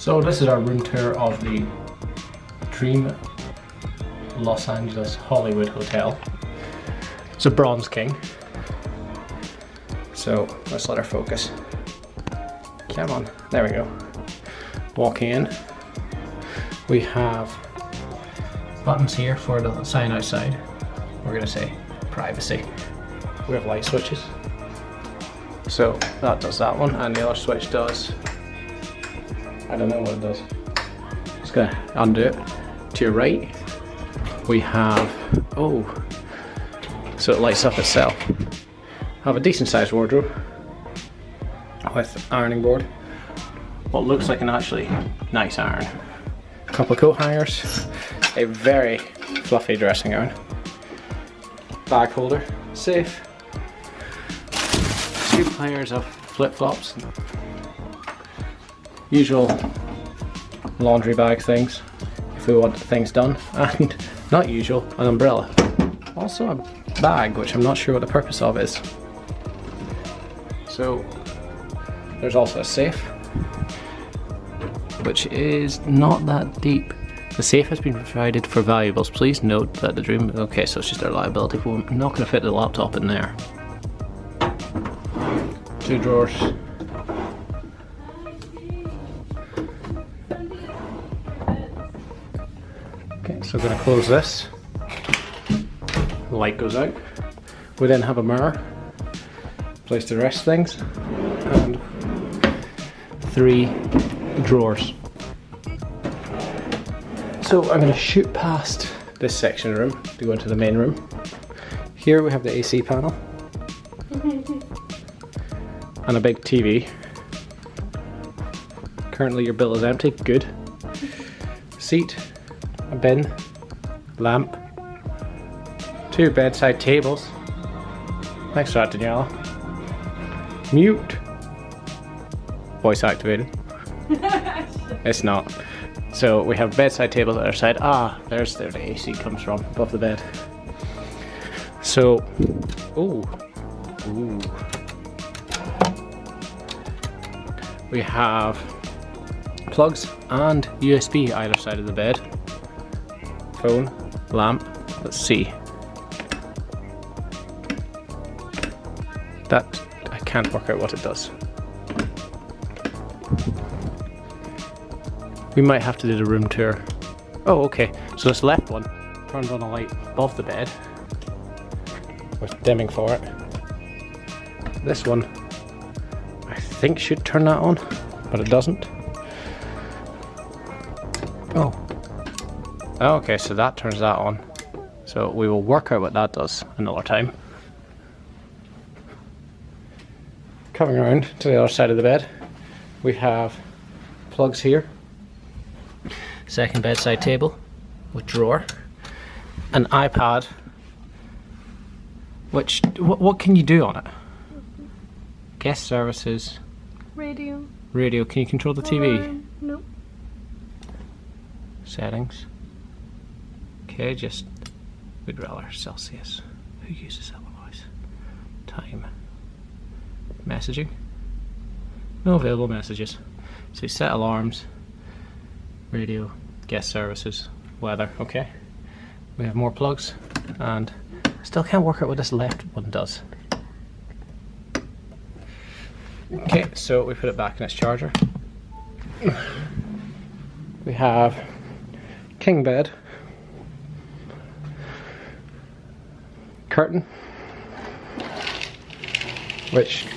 So this is our room tour of the Dream Los Angeles Hollywood Hotel. It's a Bronze King. So let's let her focus. Come on, there we go. Walking in, we have buttons here for the sign outside. We're gonna say privacy. We have light switches. So that does that one, and the other switch does, I don't know what it does. Just gonna undo it. To your right, we have, oh, so it lights up itself. Have a decent sized wardrobe with ironing board. What looks like an actually nice iron. A couple of coat hangers, a very fluffy dressing gown, bag holder, safe, 2 pairs of flip-flops, usual laundry bag things if we want things done, and not usual, an umbrella. Also a bag, which I'm not sure what the purpose of is. So there's also a safe, which is not that deep. The safe has been provided for valuables. Please note that the Dream, okay, so it's just our liability, but we're not going to fit the laptop in there. 2 drawers. Okay, so we're going to close this. The light goes out. We then have a mirror, place to rest things, and 3 drawers. So I'm going to shoot past this section of the room to go into the main room. Here we have the AC panel and a big TV. Currently your bill is empty, good. Seat, a bin, lamp, 2 bedside tables. Thanks for that, Daniela. Mute. Voice activated. It's not. So we have bedside tables at our side. Ah, there's where the AC comes from, above the bed. So, ooh. We have plugs and USB either side of the bed. Phone, lamp, let's see. That, I can't work out what it does. We might have to do the room tour. Oh, okay. So this left one turns on a light above the bed with dimming for it. This one, I think should turn that on, but it doesn't. Oh. Okay, so that turns that on. So we will work out what that does another time. Coming around to the other side of the bed, we have plugs here. Second bedside table with drawer, an iPad, which, what can you do on it? Guest services. Radio. Radio, can you control the TV? No. Settings. Okay, just, we'd rather Celsius. Who uses otherwise? Time. Messaging. No available messages. So set alarms. Radio, guest services, weather, okay. We have more plugs, and still can't work out what this left one does. Okay, so we put it back in its charger. We have king bed, curtain, which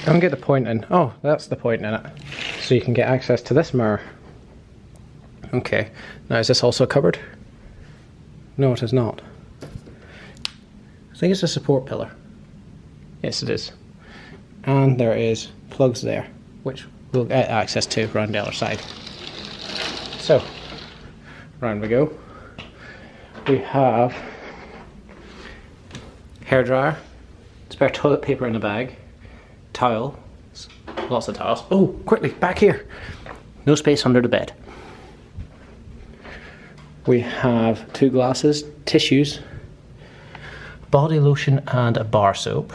I don't get the point in. Oh, that's the point in it. So you can get access to this mirror. Okay, now is this also a cupboard? No, it is not. I think it's a support pillar. Yes, it is. And there is plugs there, which we'll get access to around the other side. So, round we go. We have hairdryer, spare toilet paper in a bag, towels, lots of towels. Oh, quickly, back here. No space under the bed. We have 2 glasses, tissues, body lotion and a bar soap.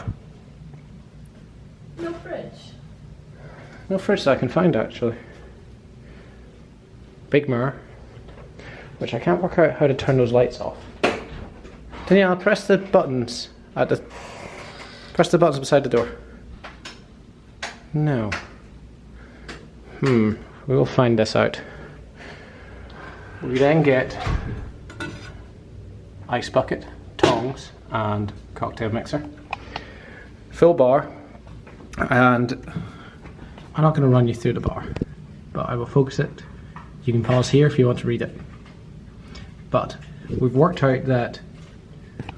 No fridge. No fridge that I can find actually. big mirror, which I can't work out how to turn those lights off. Danielle, press the buttons press the buttons beside the door. No. We will find this out. We then get ice bucket, tongs, and cocktail mixer. Full bar, and I'm not going to run you through the bar, but I will focus it. You can pause here if you want to read it. But we've worked out that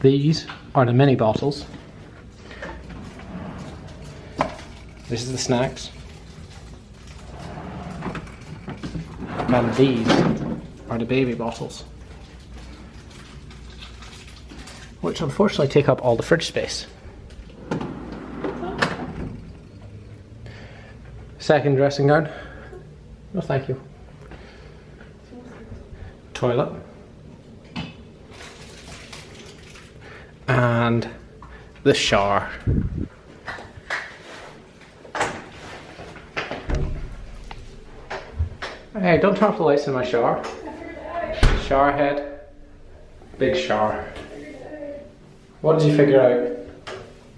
these are the mini bottles. This is the snacks. And these are the baby bottles, which unfortunately take up all the fridge space. Second dressing gown. No, thank you. Toilet. And the shower. Hey, don't turn off the lights in my shower. Shower head. Big shower. What did you figure out?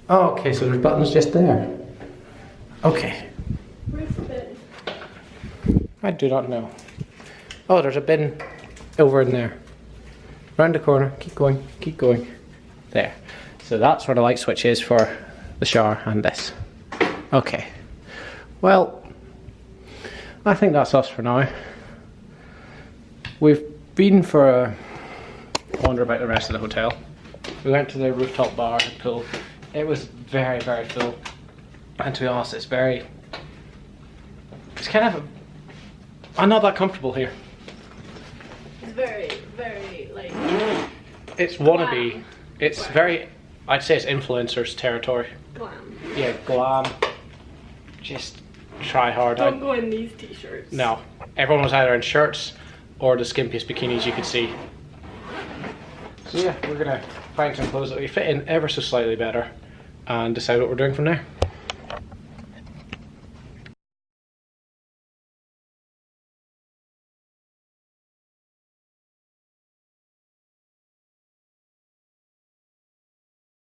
Oh, okay, so there's buttons just there. Okay. Where's the bin? I do not know. Oh, there's a bin over in there. Round the corner. Keep going. Keep going. There. So that's where the light switch is for the shower and this. Okay. Well, I think that's us for now. We've been for a wander about the rest of the hotel. We went to the rooftop bar and pool. It was very, very full. And to be honest, it's kind of I'm not that comfortable here. It's very, very, like... It's wannabe. It's very, I'd say it's influencers territory. Glam. Yeah, glam. Just try hard. Don't go in these t-shirts. No. Everyone was either in shirts or the skimpiest bikinis you could see. So yeah, we're gonna find some clothes that we fit in ever so slightly better and decide what we're doing from there.